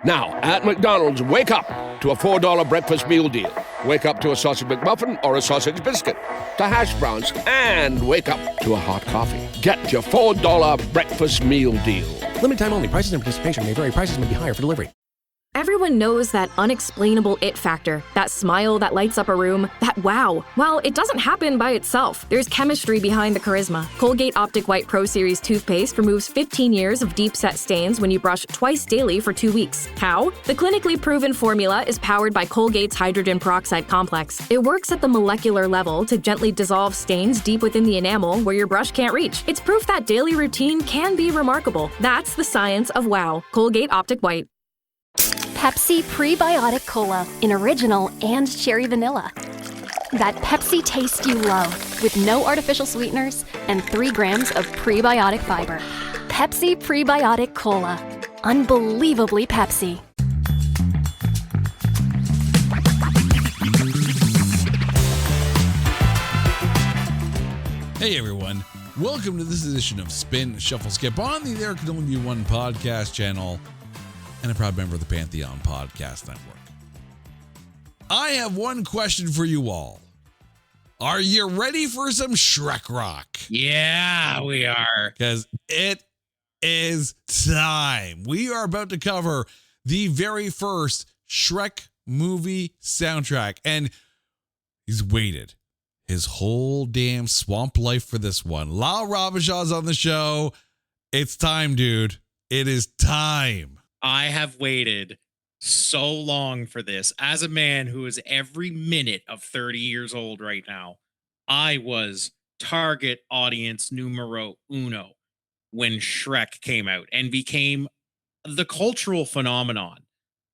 Now, at McDonald's, wake up to a $4 breakfast meal deal. Wake up to a sausage McMuffin or a sausage biscuit, to hash browns, and wake up to a hot coffee. Get your $4 breakfast meal deal. Limited time only. Prices and participation may vary. Prices may be higher for delivery. Everyone knows that unexplainable it factor, that smile that lights up a room, that wow. Well, it doesn't happen by itself. There's chemistry behind the charisma. Colgate Optic White Pro Series toothpaste removes 15 years of deep-set stains when you brush twice daily for 2 weeks. How? The clinically proven formula is powered by Colgate's hydrogen peroxide complex. It works at the molecular level to gently dissolve stains deep within the enamel where your brush can't reach. It's proof that daily routine can be remarkable. That's the science of wow. Colgate Optic White. Pepsi Prebiotic Cola in original and cherry vanilla. That Pepsi taste you love with no artificial sweeteners and 3 grams of prebiotic fiber. Pepsi Prebiotic Cola. Unbelievably Pepsi. Hey everyone, welcome to this edition of Spin Shuffle Skip on the There Can Only Be One podcast channel and a proud member of the Pantheon Podcast Network. I have one question for you all. Are you ready for some Shrek Rock? Yeah, we are. Because it is time. We are about to cover the very first Shrek movie soundtrack. And he's waited his whole damn swamp life for this one. Lyle Robichaud's on the show. It's time, dude. It is time. I have waited so long for this. As a man who is every minute of 30 years old right now, I was target audience numero uno when Shrek came out and became the cultural phenomenon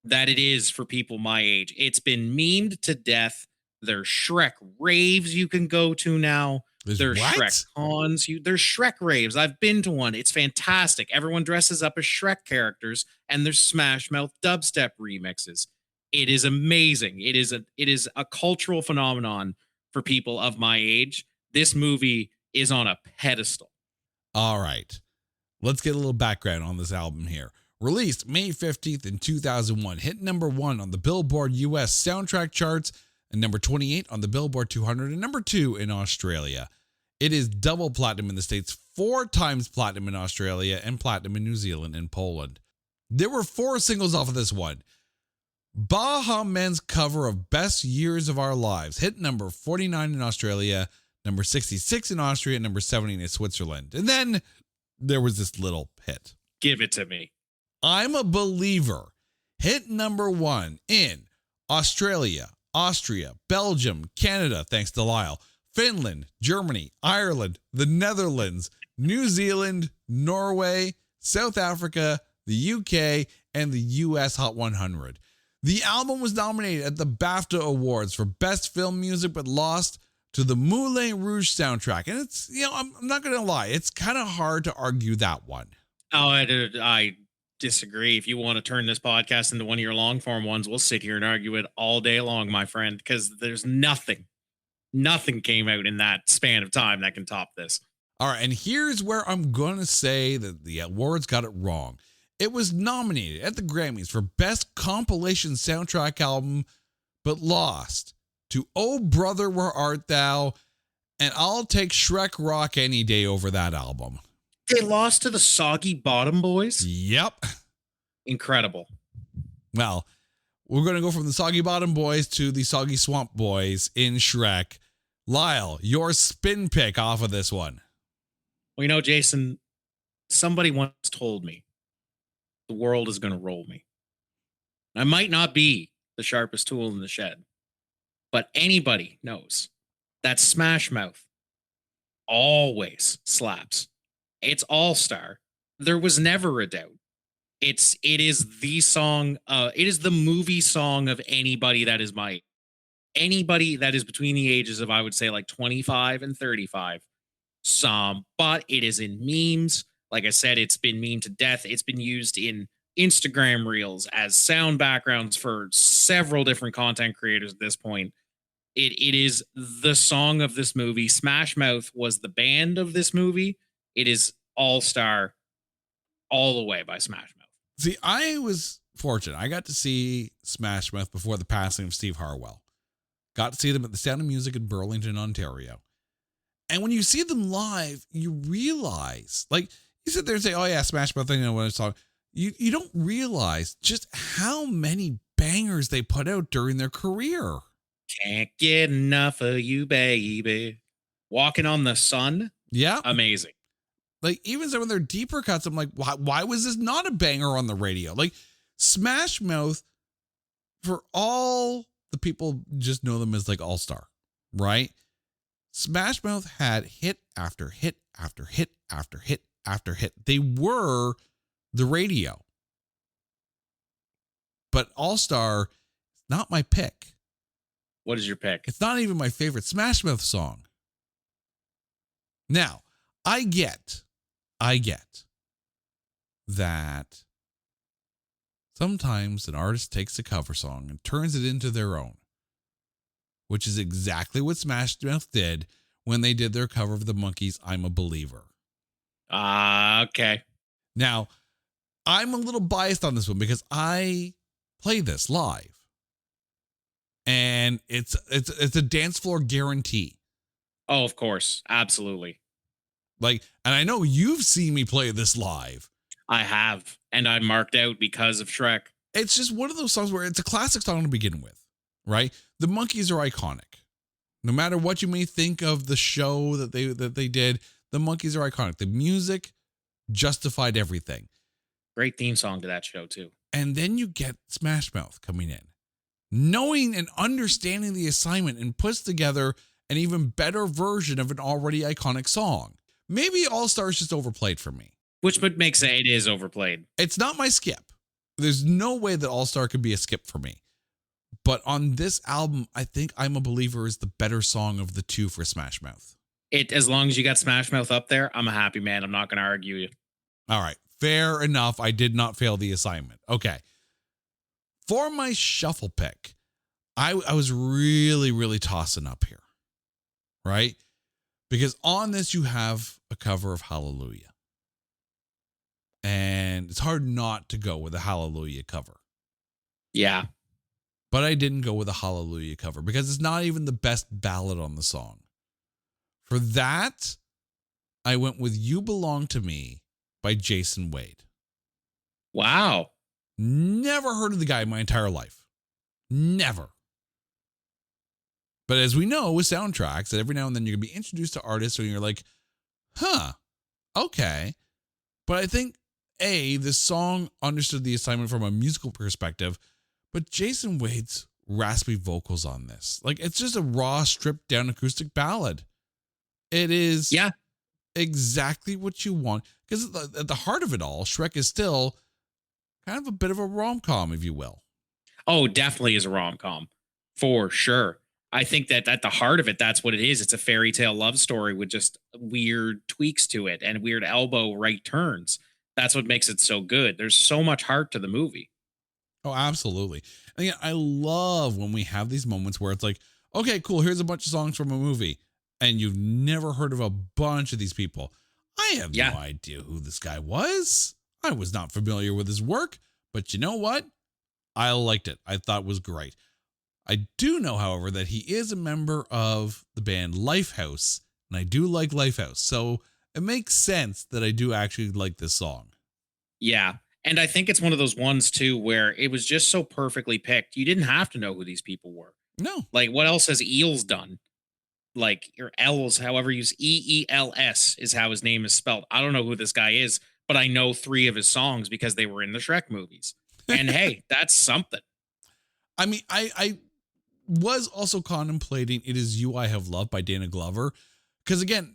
that it is for people my age. It's been memed to death. There's Shrek raves you can go to now. There's what? Shrek cons. There's Shrek raves. I've been to one. It's fantastic. Everyone dresses up as Shrek characters, and there's Smash Mouth dubstep remixes. It is amazing. It is a cultural phenomenon for people of my age. This movie is on a pedestal. All right. Let's get a little background on this album here. Released May 15th in 2001, hit number 1 on the Billboard US soundtrack charts and number 28 on the Billboard 200 and number 2 in Australia. It is double platinum in the States, 4 times platinum in Australia, and platinum in New Zealand and Poland. There were 4 singles off of this one. Baha Men's cover of Best Years of Our Lives hit number 49 in Australia, number 66 in Austria, and number 70 in Switzerland. And then there was this little hit. Give it to me. I'm a Believer hit number 1 in Australia, Austria, Belgium, Canada, thanks to Lyle, Finland, Germany, Ireland, the Netherlands, New Zealand, Norway, South Africa, the UK, and the US Hot 100. The album was nominated at the BAFTA Awards for Best Film Music, but lost to the Moulin Rouge soundtrack. And it's, I'm not going to lie, it's kind of hard to argue that one. Oh, I disagree. If you want to turn this podcast into one of your long form ones, we'll sit here and argue it all day long, my friend, because there's nothing came out in that span of time that can top this. All right, and here's where I'm going to say that the awards got it wrong. It was nominated at the Grammys for Best Compilation Soundtrack Album, but lost to Oh Brother, Where Art Thou? And I'll take Shrek Rock any day over that album. They lost to the Soggy Bottom Boys? Yep. Incredible. Well, we're going to go from the Soggy Bottom Boys to the Soggy Swamp Boys in Shrek. Lyle, your spin pick off of this one. Well, Jason, somebody once told me the world is going to roll me. I might not be the sharpest tool in the shed, but anybody knows that Smash Mouth always slaps. It's all-star. There was never a doubt. It is the song. It is the movie song of anybody that is anybody that is between the ages of, I would say, like 25 and 35. But it is in memes. Like I said, it's been memed to death. It's been used in Instagram reels as sound backgrounds for several different content creators at this point. It is the song of this movie. Smash Mouth was the band of this movie. It is all-star all the way by Smash Mouth. See, I was fortunate. I got to see Smash Mouth before the passing of Steve Harwell. Got to see them at the Sound of Music in Burlington, Ontario. And when you see them live, you realize, like, you sit there and say, oh yeah, Smash Mouth, I know what I saw. You don't realize just how many bangers they put out during their career. Can't get enough of you, baby. Walking on the Sun. Yeah. Amazing. Like, even some of their deeper cuts, I'm like, why was this not a banger on the radio? Like, Smash Mouth, for all the people just know them as like All-Star, right? Smash Mouth had hit after hit after hit after hit after hit. They were the radio. But All-Star, not my pick. What is your pick? It's not even my favorite Smash Mouth song. Now, I get that sometimes an artist takes a cover song and turns it into their own, which is exactly what Smash Mouth did when they did their cover of the Monkees' I'm a Believer. Okay. Now, I'm a little biased on this one because I play this live. And it's a dance floor guarantee. Oh, of course. Absolutely. Like, and I know you've seen me play this live. I have. And I marked out because of Shrek. It's just one of those songs where it's a classic song to begin with, right? The Monkees are iconic. No matter what you may think of the show that they did, the Monkees are iconic. The music justified everything. Great theme song to that show, too. And then you get Smash Mouth coming in, knowing and understanding the assignment, and puts together an even better version of an already iconic song. Maybe All Stars just overplayed for me. Which would make sense. It is overplayed. It's not my skip. There's no way that All Star could be a skip for me. But on this album, I think I'm a Believer is the better song of the two for Smash Mouth. As long as you got Smash Mouth up there, I'm a happy man. I'm not going to argue you. All right. Fair enough. I did not fail the assignment. Okay. For my shuffle pick, I was really, really tossing up here. Right? Because on this, you have a cover of Hallelujah. And it's hard not to go with a Hallelujah cover. Yeah. But I didn't go with a Hallelujah cover because it's not even the best ballad on the song. For that, I went with You Belong to Me by Jason Wade. Wow. Never heard of the guy in my entire life. Never. But as we know with soundtracks, that every now and then you're going to be introduced to artists and you're like, huh, okay. But I think, this song understood the assignment from a musical perspective, but Jason Wade's raspy vocals on this, like, it's just a raw, stripped down acoustic ballad. It is exactly what you want. Because at the heart of it all, Shrek is still kind of a bit of a rom-com, if you will. Oh, definitely is a rom-com. For sure. I think that at the heart of it, that's what it is. It's a fairy tale love story with just weird tweaks to it and weird elbow right turns. That's what makes it so good. There's so much heart to the movie. Oh, absolutely. And yeah, I love when we have these moments where it's like, okay, cool, here's a bunch of songs from a movie, and you've never heard of a bunch of these people. I have no idea who this guy was. I was not familiar with his work, but you know what? I liked it. I thought it was great. I do know, however, that he is a member of the band Lifehouse, and I do like Lifehouse. So it makes sense that I do actually like this song. Yeah. And I think it's one of those ones, too, where it was just so perfectly picked. You didn't have to know who these people were. No. Like, what else has Eels done? Like, your L's, however you use EELS is how his name is spelled. I don't know who this guy is, but I know 3 of his songs because they were in the Shrek movies. And hey, that's something. I mean, I was also contemplating It Is You I Have Loved by Dana Glover. Because again,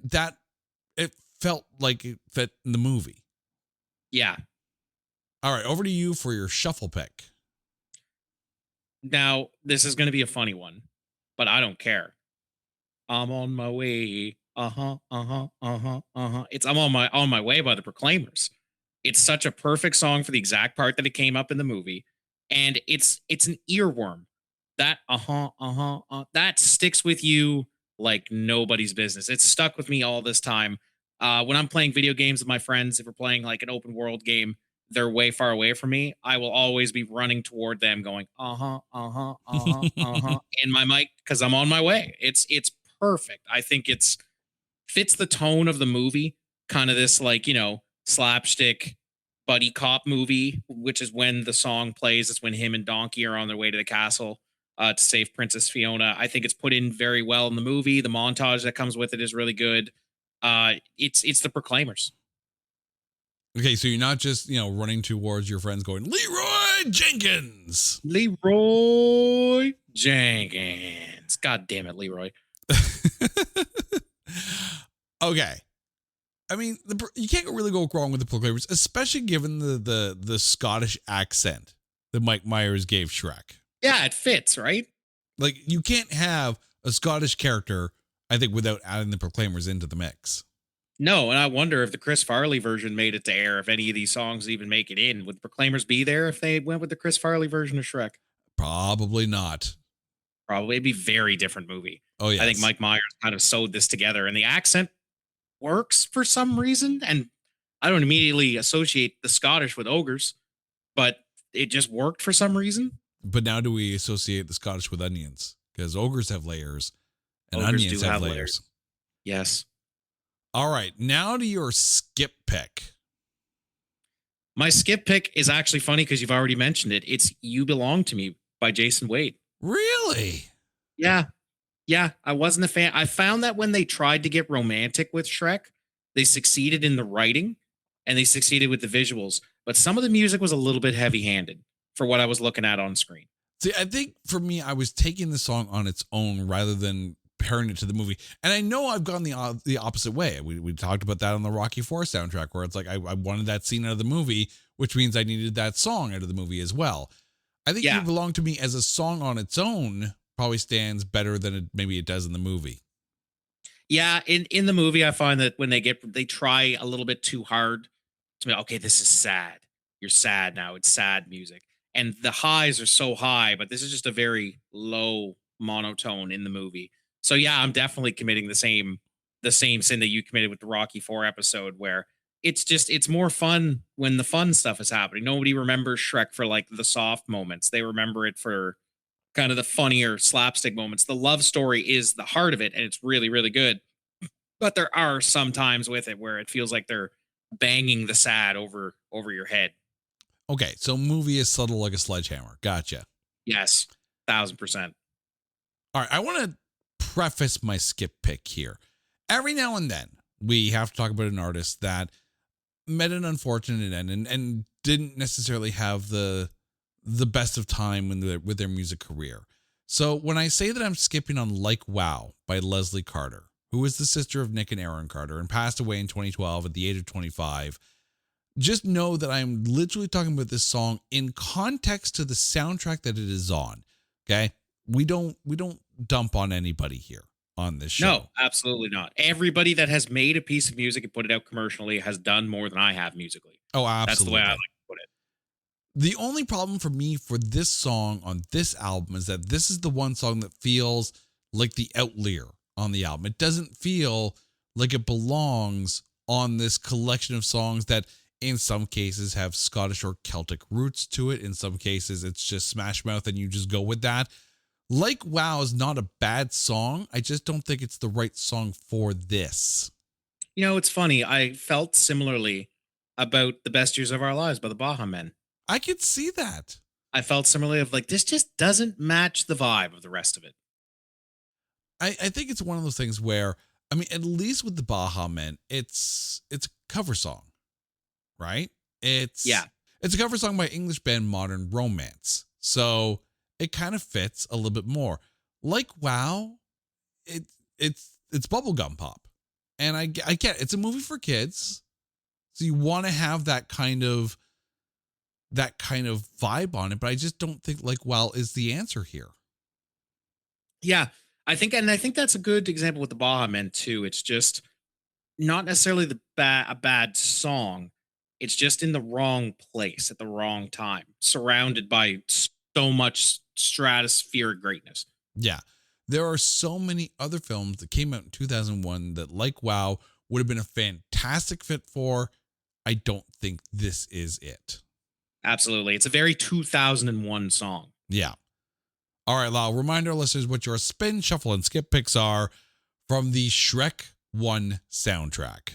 it felt like it fit in the movie. Yeah. All right, over to you for your shuffle pick. Now, this is going to be a funny one, but I don't care. I'm on my way. It's I'm on my way by the Proclaimers. It's such a perfect song for the exact part that it came up in the movie, and it's an earworm. That that sticks with you like nobody's business. It's stuck with me all this time. When I'm playing video games with my friends, if we're playing like an open world game, they're way far away from me, I will always be running toward them going, in my mic because I'm on my way. It's perfect. I think it's fits the tone of the movie, kind of this like, slapstick buddy cop movie, which is when the song plays. It's when him and Donkey are on their way to the castle to save Princess Fiona. I think it's put in very well in the movie. The montage that comes with it is really good. It's the Proclaimers. Okay, so you're not just, running towards your friends going, Leroy Jenkins. Leroy Jenkins. God damn it, Leroy. Okay. I mean, you can't really go wrong with the Proclaimers, especially given the Scottish accent that Mike Myers gave Shrek. Yeah, it fits, right? Like, you can't have a Scottish character, I think, without adding the Proclaimers into the mix. No, and I wonder if the Chris Farley version made it to air, if any of these songs even make it in. Would Proclaimers be there if they went with the Chris Farley version of Shrek? Probably not. Probably. It'd be a very different movie. Oh, yeah. I think Mike Myers kind of sewed this together, and the accent works for some reason. And I don't immediately associate the Scottish with ogres, but it just worked for some reason. But now do we associate the Scottish with onions? Because ogres have layers and Ogres onions do have have layers. layers. Yes. All right. Now to your skip pick. My skip pick is actually funny because you've already mentioned it. It's You Belong to Me by Jason Wade. Really? Yeah. Yeah. I wasn't a fan. I found that when they tried to get romantic with Shrek, they succeeded in the writing and they succeeded with the visuals. But some of the music was a little bit heavy handed for what I was looking at on screen. See, I think for me, I was taking the song on its own rather than pairing it to the movie. And I know I've gone the opposite way. We talked about that on the Rocky IV soundtrack, where it's like I wanted that scene out of the movie, which means I needed that song out of the movie as well. I think You Belong to Me as a song on its own probably stands better than maybe it does in the movie. Yeah, in the movie, I find that when they try a little bit too hard to be, okay, this is sad. You're sad now. It's sad music. And the highs are so high, but this is just a very low monotone in the movie. So yeah, I'm definitely committing the same sin that you committed with the Rocky IV episode, where it's more fun when the fun stuff is happening. Nobody remembers Shrek for like the soft moments. They remember it for kind of the funnier slapstick moments. The love story is the heart of it, and it's really, really good. But there are some times with it where it feels like they're banging the sad over your head. Okay, so movie is subtle like a sledgehammer. Gotcha. Yes, 1,000%. All right, I want to preface my skip pick here. Every now and then, we have to talk about an artist that met an unfortunate end and didn't necessarily have the best of time with their music career. So when I say that I'm skipping on Like Wow by Leslie Carter, who is the sister of Nick and Aaron Carter and passed away in 2012 at the age of 25, just know that I'm literally talking about this song in context to the soundtrack that it is on. Okay? We don't dump on anybody here on this show. No, absolutely not. Everybody that has made a piece of music and put it out commercially has done more than I have musically. Oh, absolutely. That's the way I like to put it. The only problem for me for this song on this album is that this is the one song that feels like the outlier on the album. It doesn't feel like it belongs on this collection of songs that in some cases have Scottish or Celtic roots to it. In some cases, it's just Smash Mouth and you just go with that. Like Wow is not a bad song. I just don't think it's the right song for this. You know, it's funny. I felt similarly about The Best Years of Our Lives by the Baha Men. I could see that. I felt similarly of like, this just doesn't match the vibe of the rest of it. I think it's one of those things where, I mean, at least with the Baha Men, it's a cover song, right? It's a cover song by English band Modern Romance. So it kind of fits a little bit more. Like Wow, it's bubblegum pop. And I get it's a movie for kids. So you want to have that kind of vibe on it, but I just don't think Like Wow is the answer here. Yeah, I think that's a good example with the Baha Men too. It's just not necessarily a bad song. It's just in the wrong place at the wrong time, surrounded by so much stratospheric greatness. Yeah. There are so many other films that came out in 2001 that Like Wow would have been a fantastic fit for. I don't think this is it. Absolutely. It's a very 2001 song. Yeah. All right, Lyle, remind our listeners what your spin, shuffle, and skip picks are from the Shrek 1 soundtrack.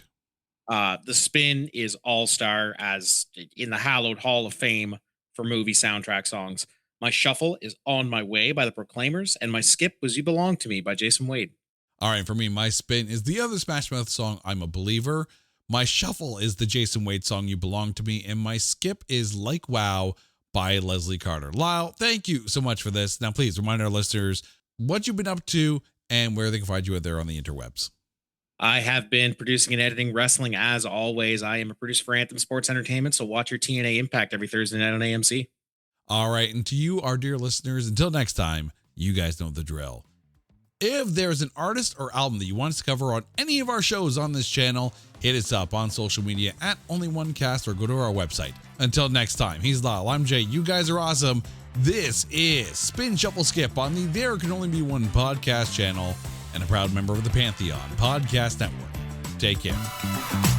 The spin is all-star, as in the hallowed Hall of Fame for movie soundtrack songs. My shuffle is On My Way by the Proclaimers, and my skip was You Belong to Me by Jason Wade. All right, for me, my spin is the other Smash Mouth song, I'm a Believer. My shuffle is the Jason Wade song, You Belong to Me, and my skip is Like Wow by Leslie Carter. Lyle, thank you so much for this. Now, please remind our listeners what you've been up to and where they can find you out there on the interwebs. I have been producing and editing wrestling as always. I am a producer for Anthem Sports Entertainment, so watch your TNA Impact every Thursday night on AMC. All right, and to you, our dear listeners, until next time, you guys know the drill. If there's an artist or album that you want us to cover on any of our shows on this channel, hit us up on social media at OnlyOneCast or go to our website. Until next time, he's Lyle, I'm Jay, you guys are awesome. This is Spin Shuffle Skip on the There Can Only Be One podcast channel and a proud member of the Pantheon Podcast Network. Take care.